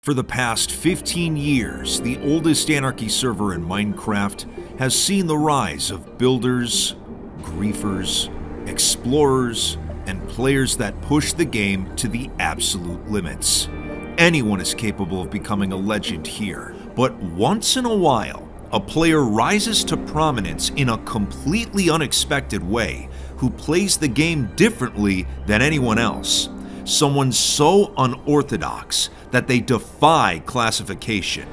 For the past 15 years, the oldest Anarchy server in Minecraft has seen the rise of builders, griefers, explorers, and players that push the game to the absolute limits. Anyone is capable of becoming a legend here, but once in a while, a player rises to prominence in a completely unexpected way who plays the game differently than anyone else. Someone so unorthodox that they defy classification.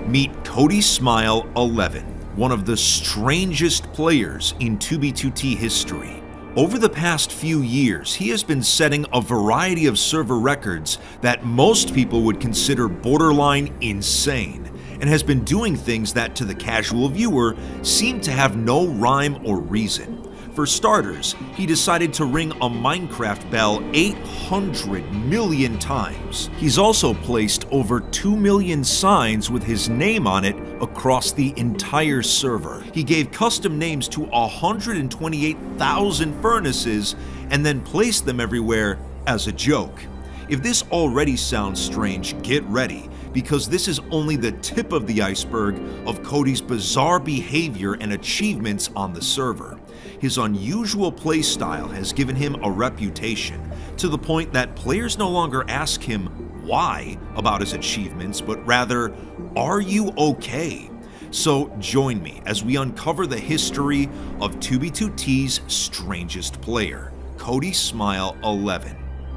Meet Cody Smile 11, one of the strangest players in 2b2t history. Over the past few years, he has been setting a variety of server records that most people would consider borderline insane, and has been doing things that to the casual viewer seem to have no rhyme or reason. For starters, he decided to ring a Minecraft bell 800 million times. He's also placed over 2 million signs with his name on it across the entire server. He gave custom names to 128,000 furnaces and then placed them everywhere as a joke. If this already sounds strange, get ready, because this is only the tip of the iceberg of Cody's bizarre behavior and achievements on the server. His unusual playstyle has given him a reputation, to the point that players no longer ask him why about his achievements, but rather, are you okay? So join me as we uncover the history of 2b2t's strangest player, Cody Smile 11.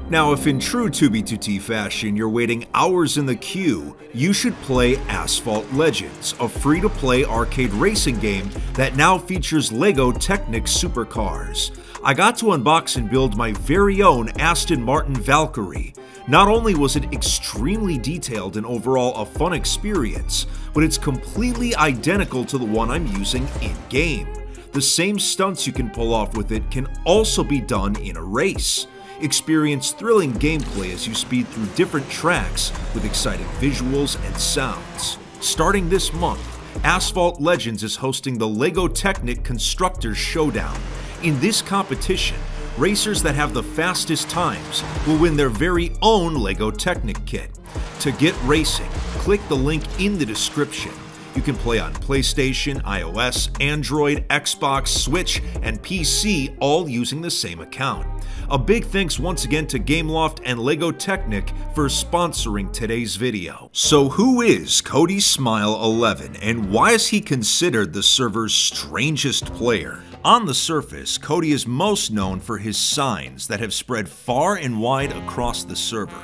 Now, if in true 2b2t fashion you're waiting hours in the queue, you should play Asphalt Legends, a free-to-play arcade racing game that now features LEGO Technic supercars. I got to unbox and build my very own Aston Martin Valkyrie. Not only was it extremely detailed and overall a fun experience, but it's completely identical to the one I'm using in-game. The same stunts you can pull off with it can also be done in a race. Experience thrilling gameplay as you speed through different tracks with exciting visuals and sounds. Starting this month, Asphalt Legends is hosting the LEGO Technic Constructors Showdown. In this competition, racers that have the fastest times will win their very own LEGO Technic kit. To get racing, click the link in the description. You can play on PlayStation, iOS, Android, Xbox, Switch, and PC, all using the same account. A big thanks once again to Gameloft and LEGO Technic for sponsoring today's video. So who is Cody Smile 11, and why is he considered the server's strangest player? On the surface, Cody is most known for his signs that have spread far and wide across the server.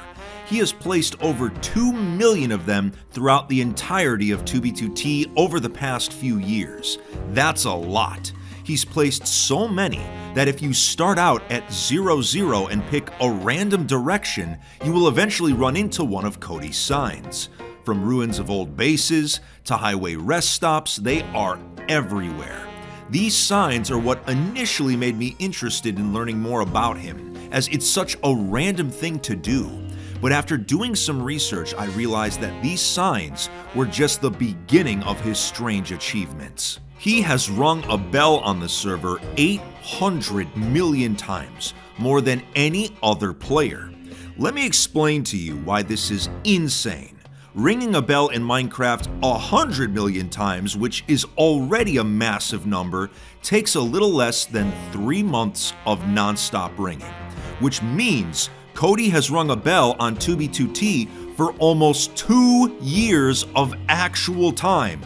He has placed over 2 million of them throughout the entirety of 2b2t over the past few years. That's a lot. He's placed so many that if you start out at 0, and pick a random direction, you will eventually run into one of Cody's signs. From ruins of old bases to highway rest stops, they are everywhere. These signs are what initially made me interested in learning more about him, as it's such a random thing to do. But after doing some research, I realized that these signs were just the beginning of his strange achievements. He has rung a bell on the server 800 million times, more than any other player. Let me explain to you why this is insane. Ringing a bell in Minecraft 100 million times, which is already a massive number, takes a little less than 3 months of non-stop ringing, which means Cody has rung a bell on 2b2t for almost 2 years of actual time.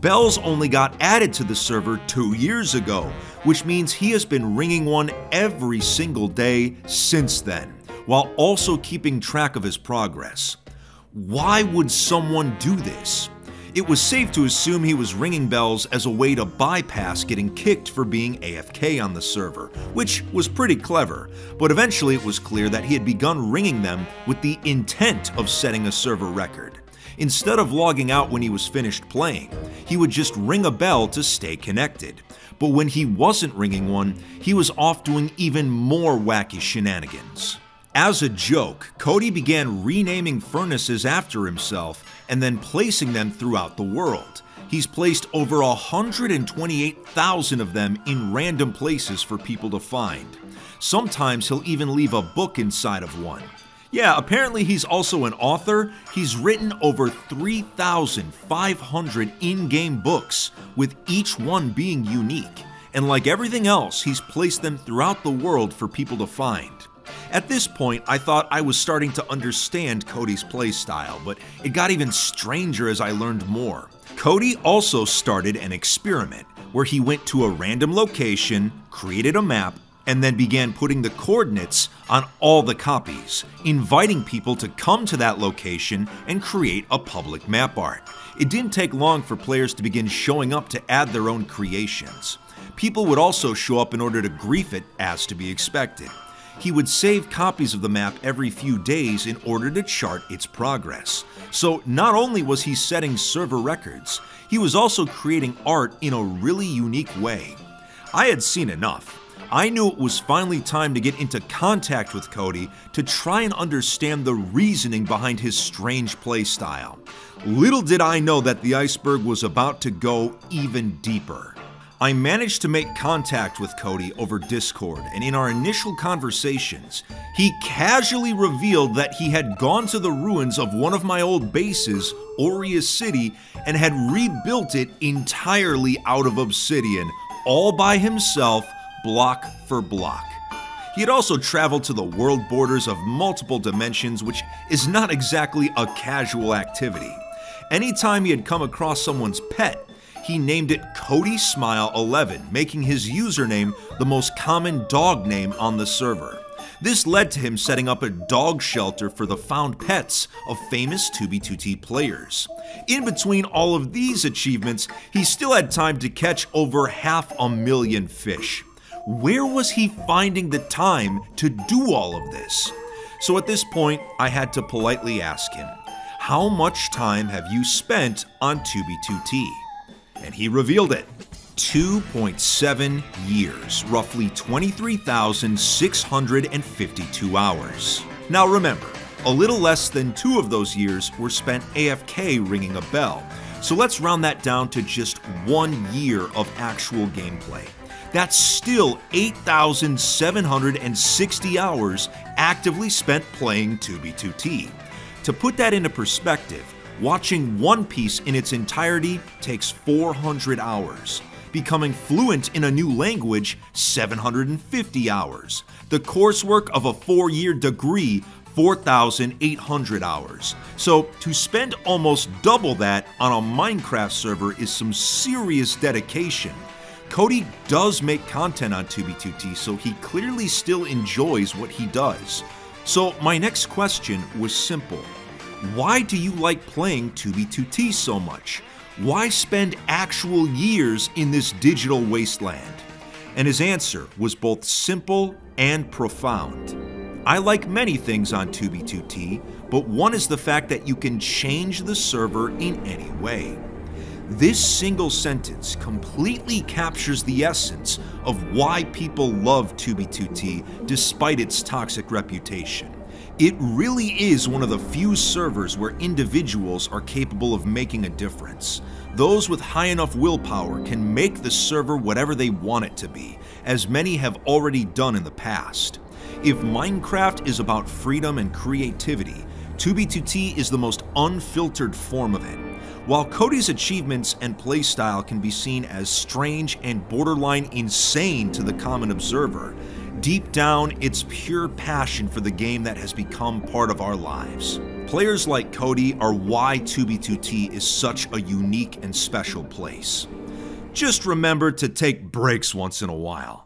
Bells only got added to the server 2 years ago, which means he has been ringing one every single day since then, while also keeping track of his progress. Why would someone do this? It was safe to assume he was ringing bells as a way to bypass getting kicked for being AFK on the server, which was pretty clever, but eventually it was clear that he had begun ringing them with the intent of setting a server record. Instead of logging out when he was finished playing, he would just ring a bell to stay connected. But when he wasn't ringing one, he was off doing even more wacky shenanigans. As a joke, Cody began renaming furnaces after himself and then placing them throughout the world. He's placed over 128,000 of them in random places for people to find. Sometimes he'll even leave a book inside of one. Yeah, apparently he's also an author. He's written over 3,500 in-game books, with each one being unique. And like everything else, he's placed them throughout the world for people to find. At this point, I thought I was starting to understand Cody's playstyle, but it got even stranger as I learned more. Cody also started an experiment where he went to a random location, created a map, and then began putting the coordinates on all the copies, inviting people to come to that location and create a public map art. It didn't take long for players to begin showing up to add their own creations. People would also show up in order to grief it, as to be expected. He would save copies of the map every few days in order to chart its progress. So not only was he setting server records, he was also creating art in a really unique way. I had seen enough. I knew it was finally time to get into contact with Cody to try and understand the reasoning behind his strange playstyle. Little did I know that the iceberg was about to go even deeper. I managed to make contact with Cody over Discord, and in our initial conversations, he casually revealed that he had gone to the ruins of one of my old bases, Aureus City, and had rebuilt it entirely out of obsidian, all by himself, block for block. He had also traveled to the world borders of multiple dimensions, which is not exactly a casual activity. Anytime he had come across someone's pet, he named it Cody Smile 11, making his username the most common dog name on the server. This led to him setting up a dog shelter for the found pets of famous 2b2t players. In between all of these achievements, he still had time to catch over 500,000 fish. Where was he finding the time to do all of this? So at this point, I had to politely ask him, how much time have you spent on 2b2t? And he revealed it. 2.7 years, roughly 23,652 hours. Now remember, a little less than 2 of those years were spent AFK ringing a bell, so let's round that down to just 1 year of actual gameplay. That's still 8,760 hours actively spent playing 2b2t. To put that into perspective, watching One Piece in its entirety takes 400 hours. Becoming fluent in a new language, 750 hours. The coursework of a 4-year degree, 4,800 hours. So to spend almost double that on a Minecraft server is some serious dedication. Cody does make content on 2b2t, so he clearly still enjoys what he does. So my next question was simple. Why do you like playing 2b2t so much? Why spend actual years in this digital wasteland? And his answer was both simple and profound. I like many things on 2b2t, but one is the fact that you can change the server in any way. This single sentence completely captures the essence of why people love 2b2t despite its toxic reputation. It really is one of the few servers where individuals are capable of making a difference. Those with high enough willpower can make the server whatever they want it to be, as many have already done in the past. If Minecraft is about freedom and creativity, 2b2t is the most unfiltered form of it. While Cody's achievements and playstyle can be seen as strange and borderline insane to the common observer, deep down, it's pure passion for the game that has become part of our lives. Players like Cody are why 2b2t is such a unique and special place. Just remember to take breaks once in a while.